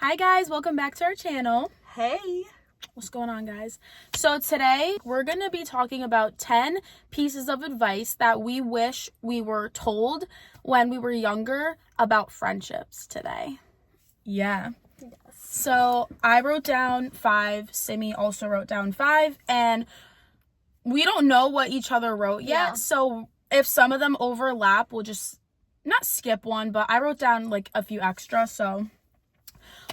Hi guys, welcome back to our channel. Hey. What's going on, guys? So today we're going to be talking about 10 pieces of advice that we wish we were told when we were younger about friendships today. Yeah. Yes. So I wrote down 5, Simi also wrote down 5, and we don't know what each other wrote yet. Yeah. So if some of them overlap, we'll just not skip one, but I wrote down like a few extra, so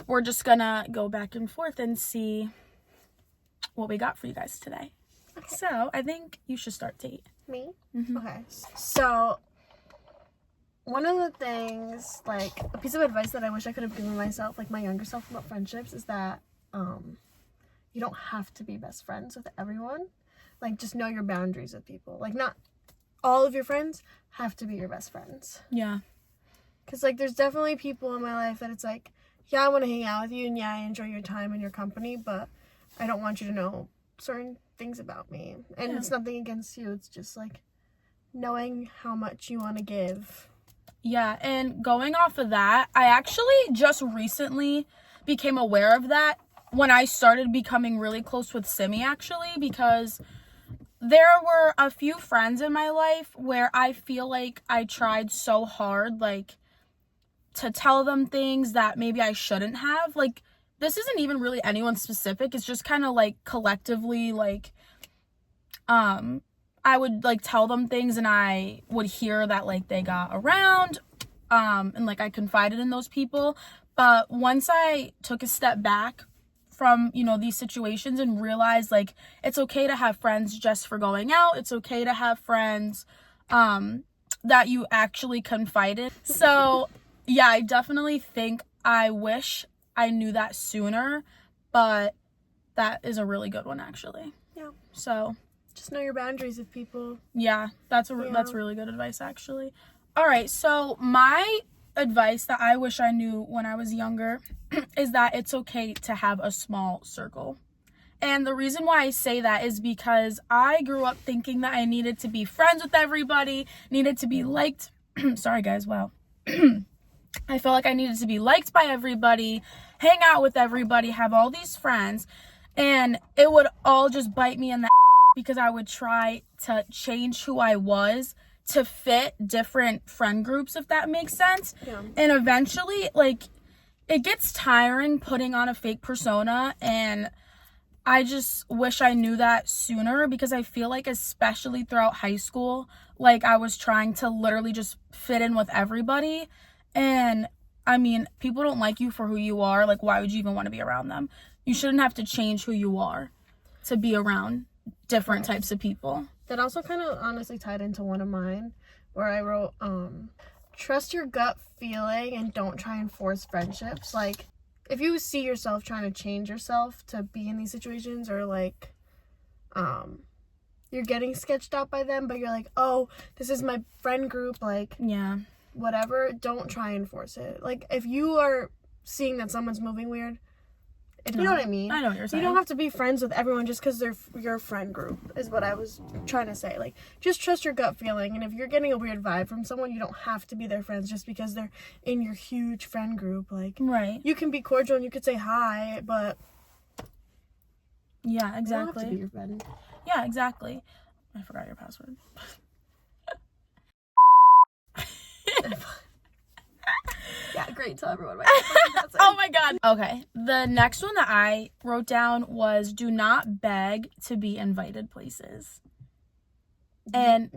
we're just gonna go back and forth and see what we got for you guys today. Okay. So I think you should start, Tate. Me? Mm-hmm. Okay. So one of the things, like a piece of advice that I wish I could have given myself, like my younger self, about friendships is that you don't have to be best friends with everyone. Like, just know your boundaries with people. Like, not all of your friends have to be your best friends. Yeah. Because, like, there's definitely people in my life that it's like, yeah, I want to hang out with you, and yeah, I enjoy your time and your company, but I don't want you to know certain things about me. And It's nothing against you. It's just, like, knowing how much you want to give. Yeah, and going off of that, I actually just recently became aware of that when I started becoming really close with Simi, actually, because there were a few friends in my life where I feel like I tried so hard, like, to tell them things that maybe I shouldn't have. Like, this isn't even really anyone specific. It's just kind of, like, collectively, like, I would, like, tell them things and I would hear that, like, they got around, and, like, I confided in those people. But once I took a step back from, you know, these situations and realized, like, it's okay to have friends just for going out. It's okay to have friends, that you actually confide in. So, yeah, I definitely think I wish I knew that sooner, but that is a really good one, actually. Yeah. So Just know your boundaries with people. yeah, that's really good advice, actually. All right, so my advice that I wish I knew when I was younger is that it's okay to have a small circle. And the reason why I say that is because I grew up thinking that I needed to be friends with everybody, needed to be liked. Sorry, guys, wow. I felt like I needed to be liked by everybody, hang out with everybody, have all these friends, and it would all just bite me in the because I would try to change who I was to fit different friend groups, if that makes sense. Yeah. And eventually, like, it gets tiring putting on a fake persona, and I just wish I knew that sooner, because I feel like, especially throughout high school, like, I was trying to literally just fit in with everybody. And I mean, people don't like you for who you are. Like, why would you even want to be around them? You shouldn't have to change who you are to be around different types of people. That also kind of honestly tied into one of mine, where I wrote, trust your gut feeling and don't try and force friendships. Like, if you see yourself trying to change yourself to be in these situations, or like, you're getting sketched out by them, but you're like, oh, this is my friend group, like, Yeah. whatever, don't try and force it. Like, if you are seeing that someone's moving weird, you know what I mean? I know what you're saying. You don't have to be friends with everyone just because they're your friend group, is what I was trying to say. Like, just trust your gut feeling, and if you're getting a weird vibe from someone, you don't have to be their friends just because they're in your huge friend group. Like, Right. you can be cordial and you could say hi, but Yeah, they don't have exactly. to be your friend. Yeah, exactly. I forgot your password. Yeah, great. Tell everyone. Oh my god. Okay. The next one that I wrote down was, do not beg to be invited places. And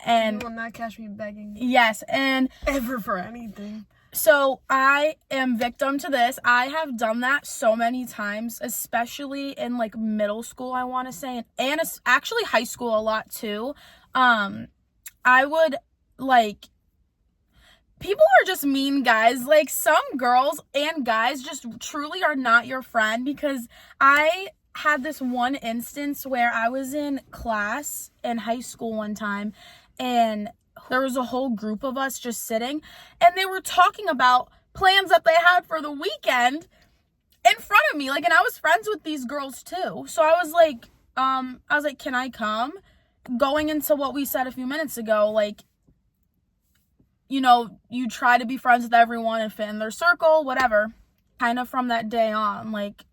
You will not catch me begging yes, and ever for anything. so I am victim to this. I have done that so many times, especially in like middle school, I want to say, and actually high school a lot too. I would, like, people are just mean, guys. Like, some girls and guys just truly are not your friend, because I had this one instance where I was in class in high school one time, and there was a whole group of us just sitting, and they were talking about plans that they had for the weekend in front of me. Like, and I was friends with these girls too. So I was like, can I come? Going into what we said a few minutes ago, like, you know, you try to be friends with everyone and fit in their circle, whatever. kind of from that day on, like,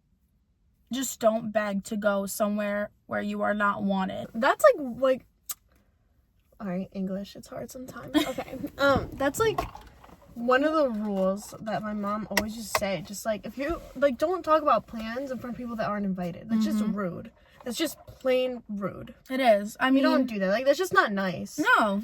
just don't beg to go somewhere where you are not wanted. That's like all right, English, it's hard sometimes. Okay. That's like one of the rules that my mom always used to say, just like, if you like, don't talk about plans in front of people that aren't invited. That's just rude. That's just plain rude. It is. I mean, you don't do that. Like, that's just not nice. No.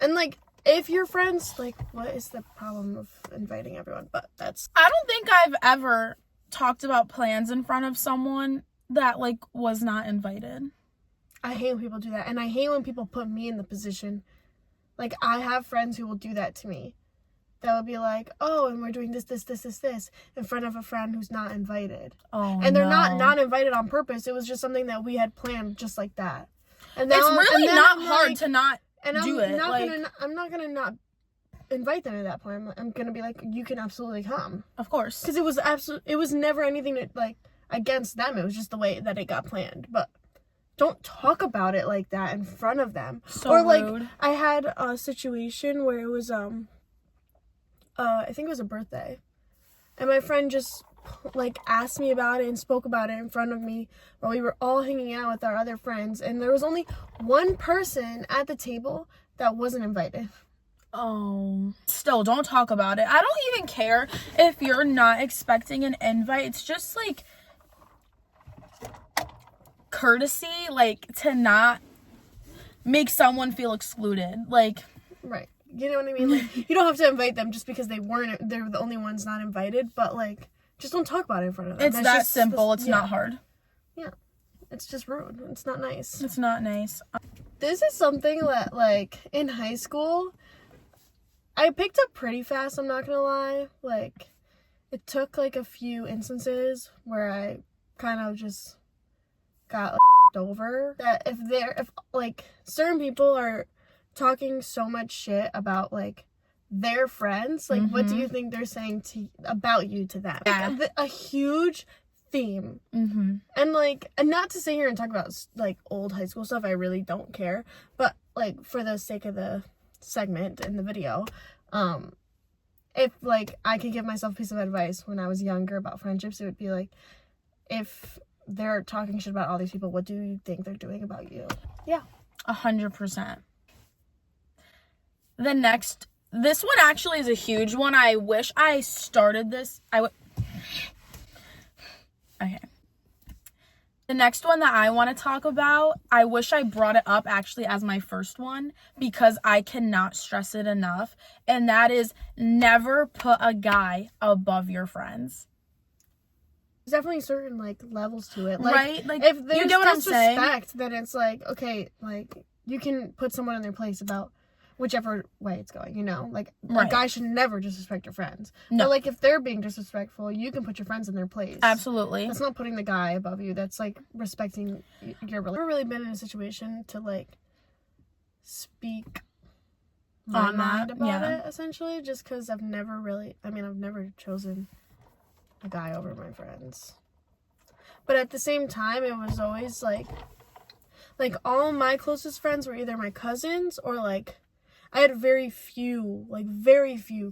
And like, if you're friends, like, what is the problem of inviting everyone? But that's, I don't think I've ever talked about plans in front of someone that, like, was not invited. I hate when people do that. And I hate when people put me in the position. Like, I have friends who will do that to me. That would be like, oh, and we're doing this in front of a friend who's not invited. Oh, and they're not invited on purpose. It was just something that we had planned just like that. And it's really not hard like, to not and do I'm it. Not like, I'm not gonna not invite them at that point. I'm gonna be like, you can absolutely come. Of course. Because it was never anything that, like, against them. It was just the way that it got planned. But don't talk about it like that in front of them. So or like, rude. I had a situation where it was I think it was a birthday, and my friend just like asked me about it and spoke about it in front of me while we were all hanging out with our other friends, and there was only one person at the table that wasn't invited. Oh, still don't talk about it. I don't even care if you're not expecting an invite. It's just like courtesy, like, to not make someone feel excluded. Like, right. You know what I mean? Like, you don't have to invite them just because they're the only ones not invited, but like, just don't talk about it in front of them. it's that simple. It's not hard. Yeah. It's just rude. It's not nice. It's not nice. This is something that, like, in high school, I picked up pretty fast, I'm not gonna lie. Like, it took like a few instances where I kind of just got like, over that if like certain people are talking so much shit about like their friends, like what do you think they're saying about you to them? Yeah. Like, a huge theme. And like, and not to sit here and talk about like old high school stuff, I really don't care, but like for the sake of the segment in the video, if like I could give myself a piece of advice when I was younger about friendships, it would be like, if they're talking shit about all these people, what do you think they're doing about you? Yeah. 100%. This one actually is a huge one. I wish I started this. Okay. The next one that I want to talk about, I wish I brought it up actually as my first one because I cannot stress it enough. And that is never put a guy above your friends. There's definitely certain like levels to it. Like, right? Like, if there's you get what I'm saying? disrespect, then it's like, okay, like you can put someone in their place about whichever way it's going, you know? Like, right. A guy should never disrespect your friends. No. But, like, if they're being disrespectful, you can put your friends in their place. Absolutely. That's not putting the guy above you. That's, like, respecting your relationship. I've never really been in a situation to, like, speak my mind about it, essentially, just because I've never chosen a guy over my friends. But at the same time, it was always, like, all my closest friends were either my cousins or, like, I had very few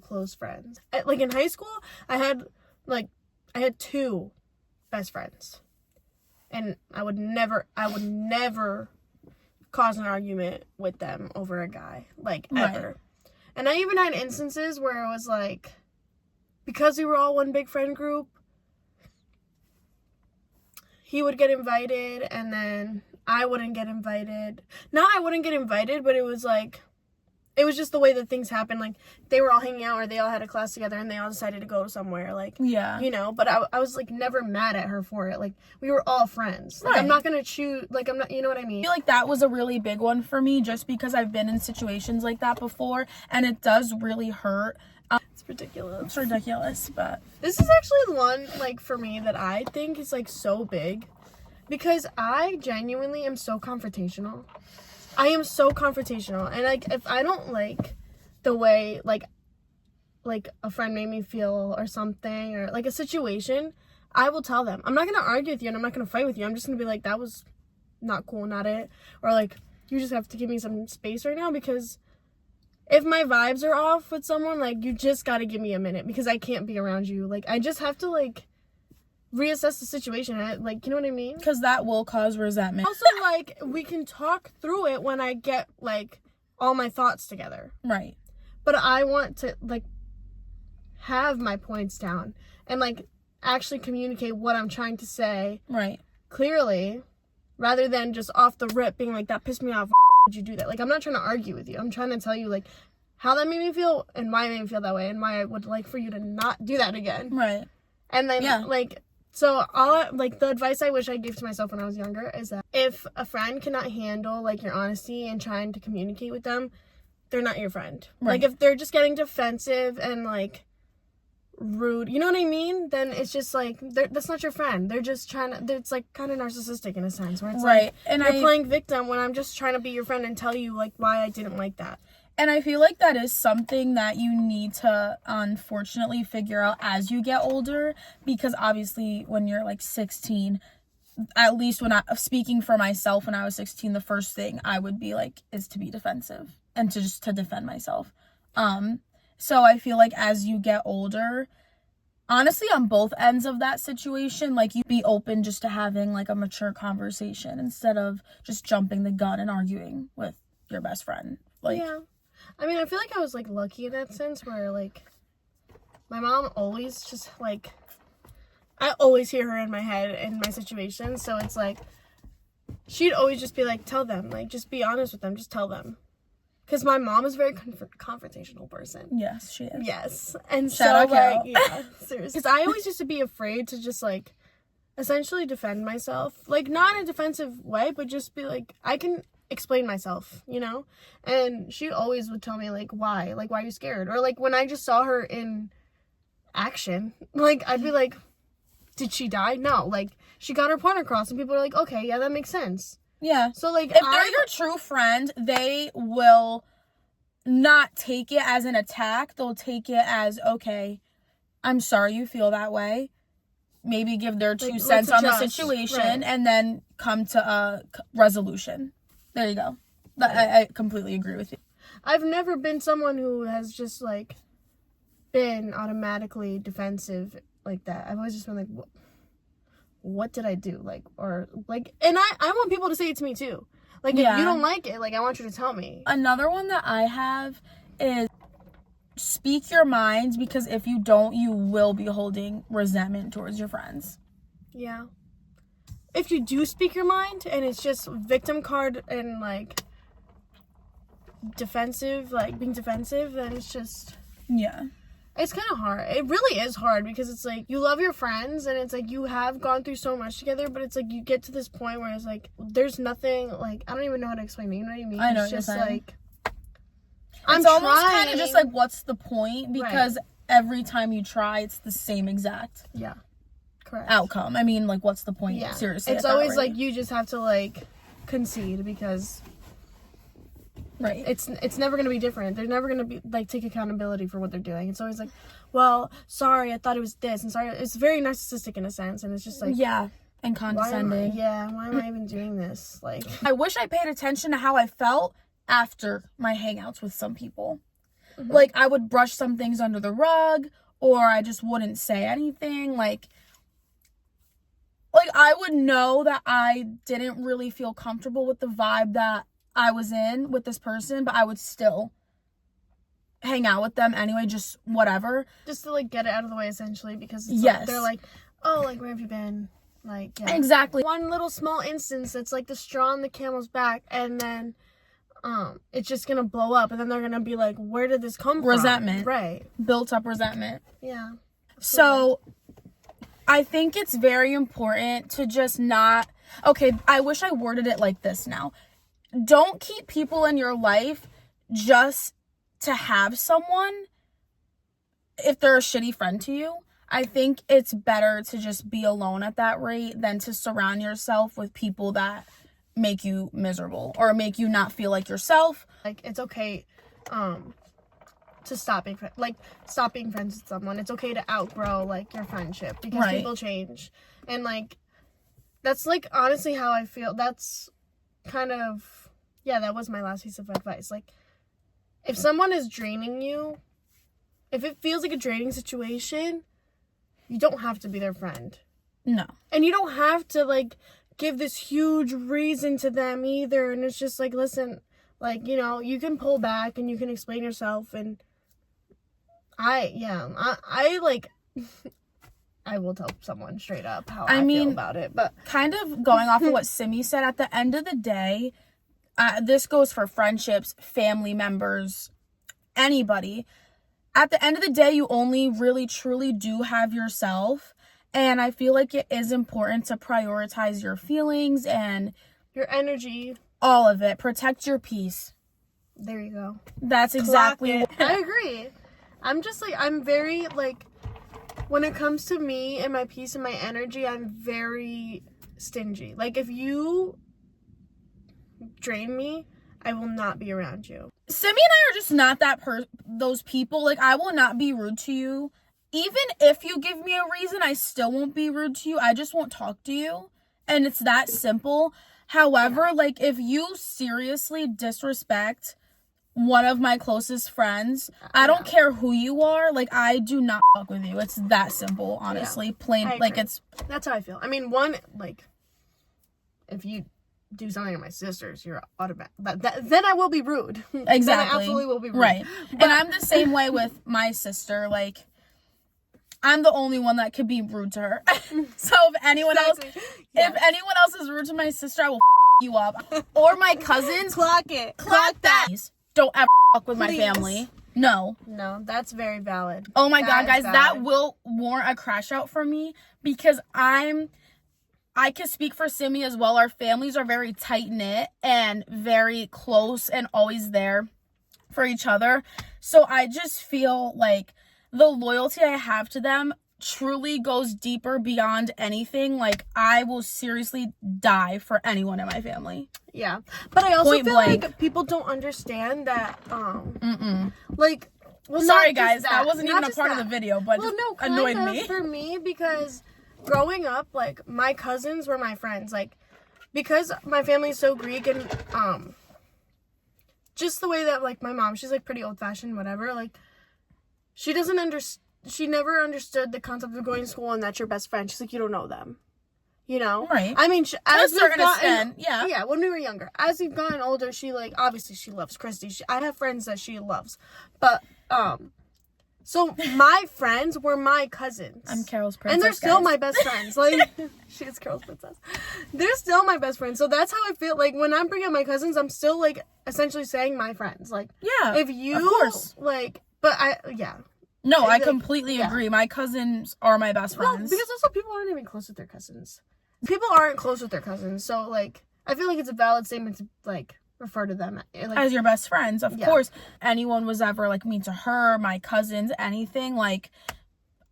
close friends. Like, in high school, I had 2 best friends. And I would never cause an argument with them over a guy. Like, ever. Right. And I even had instances where it was, like, because we were all one big friend group, he would get invited, and then I wouldn't get invited. Not I wouldn't get invited, but it was, like, it was just the way that things happened. Like, they were all hanging out or they all had a class together and they all decided to go somewhere. Like, yeah. You know, but I was, like, never mad at her for it. Like, we were all friends. Like, right. I'm not going to choose, like, I'm not, you know what I mean? I feel like that was a really big one for me just because I've been in situations like that before and it does really hurt. It's ridiculous. It's ridiculous, but. This is actually the one, like, for me that I think is, like, so big because I genuinely am so confrontational. I am so confrontational, and like if I don't like the way like a friend made me feel or something or like a situation, I will tell them. I'm not gonna argue with you and I'm not gonna fight with you. I'm just gonna be like, that was not cool, not it, or like, you just have to give me some space right now because if my vibes are off with someone, like, you just gotta give me a minute because I can't be around you. Like, I just have to, like, reassess the situation. Like, you know what I mean? Because that will cause resentment. Also, like, we can talk through it when I get, like, all my thoughts together. Right. But I want to, like, have my points down and, like, actually communicate what I'm trying to say. Right. Clearly, rather than just off the rip being like, that pissed me off. Did you do that? Like, I'm not trying to argue with you. I'm trying to tell you, like, how that made me feel and why it made me feel that way and why I would like for you to not do that again. Right. And then, like, so the advice I wish I gave to myself when I was younger is that if a friend cannot handle, like, your honesty and trying to communicate with them, they're not your friend. Right. Like, if they're just getting defensive and, like, rude, you know what I mean? Then it's just, like, that's not your friend. They're just trying to, it's, like, kind of narcissistic in a sense, where it's, right. like, And you're playing victim when I'm just trying to be your friend and tell you, like, why I didn't like that. And I feel like that is something that you need to, unfortunately, figure out as you get older. Because obviously, when you're, like, 16, at least speaking for myself when I was 16, the first thing I would be, like, is to be defensive. And to defend myself. So I feel like as you get older, honestly, on both ends of that situation, like, you be open just to having, like, a mature conversation instead of just jumping the gun and arguing with your best friend. Like, yeah. I mean, I feel like I was, like, lucky in that sense where, like, my mom always just, like, I always hear her in my head in my situation. So it's, like, she'd always just be, like, tell them. Like, just be honest with them. Just tell them. Because my mom is a very confrontational person. Yes, she is. Yes. And Shout so, out like, yeah, seriously. Because I always used to be afraid to just, like, essentially defend myself. Like, not in a defensive way, but just be, like, I can explain myself, you know? And she always would tell me, like, why? Like, why are you scared? Or, like, when I just saw her in action, like, I'd be like, did she die? No. Like, she got her point across, and people are like, okay, yeah, that makes sense. Yeah. So, like, if they're your true friend, they will not take it as an attack. They'll take it as, okay, I'm sorry you feel that way. Maybe give their 2 cents on the situation, right, and then come to a resolution. There you go. I completely agree with you. I've never been someone who has just, like, been automatically defensive like that. I've always just been like, what did I do? Like, or, like, and I want people to say it to me, too. Like, if you don't like it, like, I want you to tell me. Another one that I have is speak your mind, because if you don't, you will be holding resentment towards your friends. Yeah. If you do speak your mind and it's just victim card and, like, defensive, like, being defensive, then it's just... Yeah. It's kind of hard. It really is hard because it's, like, you love your friends and it's, like, you have gone through so much together, but it's, like, you get to this point where it's, like, there's nothing, like, I don't even know how to explain it. You know what I mean? I know it's just, like... It's almost kind of just, like, what's the point? Because every time you try, it's the same exact... Yeah. Correct. Outcome. I mean, like, what's the point? Yeah. Seriously. It's always like you just have to, like, concede because it's never going to be different. They're never going to be, like, take accountability for what they're doing. It's always like, well, sorry, I thought it was this, and sorry. It's very narcissistic in a sense, and it's just like, yeah, and condescending. Why am I even doing this? Like, I wish I paid attention to how I felt after my hangouts with some people. Mm-hmm. Like, I would brush some things under the rug, or I just wouldn't say anything. Like, I would know that I didn't really feel comfortable with the vibe that I was in with this person, but I would still hang out with them anyway, just whatever. Just to, like, get it out of the way, essentially, because it's like, they're like, oh, like, where have you been? Like, yeah. Exactly. One little small instance that's, like, the straw on the camel's back, and then it's just gonna blow up, and then they're gonna be like, where did this come from? Resentment. Right. Built up resentment. Yeah. So... I think it's very important to just not... Okay, I wish I worded it like this now. Don't keep people in your life just to have someone if they're a shitty friend to you. I think it's better to just be alone at that rate than to surround yourself with people that make you miserable or make you not feel like yourself. Like, it's okay to stop being friends with someone. It's okay to outgrow, like, your friendship because people change. And, like, that's, like, honestly how I feel. That's kind of, that was my last piece of advice. Like, if someone is draining you, if it feels like a draining situation, you don't have to be their friend. No. And you don't have to, like, give this huge reason to them either. And it's just like, listen, like, you know, you can pull back and you can explain yourself. And I like, I will tell someone straight up how I feel about it. But kind of going off of what Simi said, at the end of the day, this goes for friendships, family members, anybody. At the end of the day, you only really truly do have yourself. And I feel like it is important to prioritize your feelings and your energy. All of it. Protect your peace. There you go. That's exactly I agree. I'm just like, I'm very like, when it comes to me and my peace and my energy, I'm very stingy. Like, if you drain me, I will not be around you. Simi and I are just not those people. Like, I will not be rude to you. Even if you give me a reason, I still won't be rude to you. I just won't talk to you. And it's that simple. However, like, if you seriously disrespect one of my closest friends, I don't care who you are. Like, I do not fuck with you. It's that simple, honestly. Yeah, plain, like, that's how I feel. I mean, one, like, if you do something to my sisters, you're automatic. Then I will be rude. Exactly. Then I absolutely will be rude. Right. But, and I'm the same way with my sister. Like, I'm the only one that could be rude to her. So if anyone else is rude to my sister, I will you up. Or my cousins. Clock it. Clock that. Don't ever fuck with my family. No, that's very valid. Oh my God, guys, that will warrant a crash out for me, because I can speak for Simi as well. Our families are very tight knit and very close and always there for each other. So I just feel like the loyalty I have to them truly goes deeper beyond anything. Like, I will seriously die for anyone in my family. Yeah. But I also Point feel blank. like people don't understand that, like, well, sorry guys, that wasn't even a part of the video, but well, no, annoyed me. For me, because growing up, like, my cousins were my friends. Like, because my family's so Greek and, just the way that, like, my mom, she's, like, pretty old-fashioned, whatever, like, she never understood the concept of going to school and that's your best friend. She's like, you don't know them. You know? Right. I mean, as a certain extent, yeah. Yeah, when we were younger. As we've gotten older, she, like, obviously she loves Christy. I have friends that she loves. But, so my friends were my cousins. I'm Carol's princess, and they're still guys. my best friends. Like, she is Carol's princess. They're still my best friends. So that's how I feel. Like, when I'm bringing up my cousins, I'm still, like, essentially saying my friends. Like, yeah, if you, of course. Like, but No, I completely agree. My cousins are my best friends. Well, because also people aren't even close with their cousins. People aren't close with their cousins. So, like, I feel like it's a valid statement to, like, refer to them. Like, as your best friends, of course. Anyone was ever, like, mean to her, my cousins, anything, like,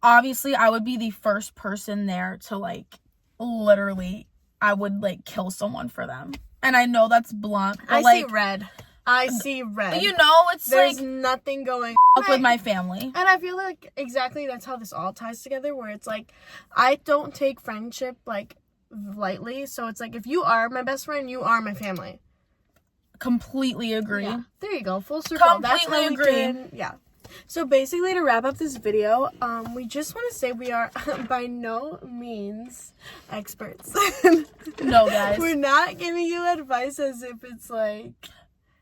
obviously I would be the first person there to, like, literally, I would, like, kill someone for them. And I know that's blunt, but, I like, see red. I see red. You know, it's there's like nothing going up with my family. And I feel like exactly that's how this all ties together, where it's like, I don't take friendship, like, lightly. So it's like, if you are my best friend, you are my family. Completely agree. Yeah. There you go. Full circle. Completely agree. Yeah. So basically, to wrap up this video, we just want to say we are by no means experts. No, guys. We're not giving you advice as if it's like,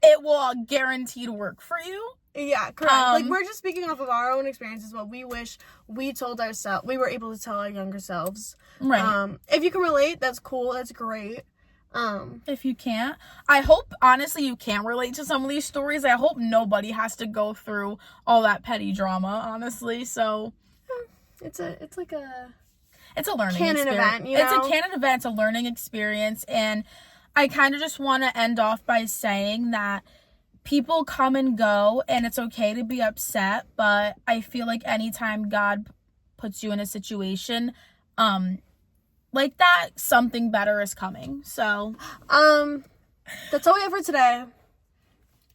it will guaranteed work for you. Yeah, correct. Like, we're just speaking off of our own experiences, what we wish we told ourselves, we were able to tell our younger selves. Right. If you can relate, that's cool. That's great. If you can't, I hope, honestly, you can relate to some of these stories. I hope nobody has to go through all that petty drama, honestly. So it's a learning canon event, you know? It's a canon event, it's a learning experience. And I kind of just want to end off by saying that people come and go, and it's okay to be upset, but I feel like anytime God puts you in a situation like that, something better is coming. So that's all we have for today.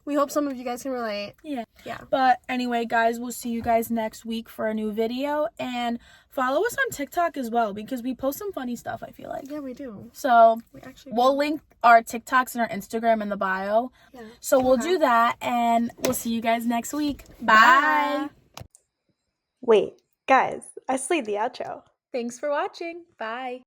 We hope some of you guys can relate. Yeah. But anyway, guys, we'll see you guys next week for a new video, and Follow us on TikTok as well because we post some funny stuff, I feel like. Yeah, we do. So We actually we'll do. link our TikToks and our Instagram in the bio. Yeah. So we'll Okay. do that, and we'll see you guys next week. Bye. Wait, guys, I slayed the outro. Thanks for watching. Bye.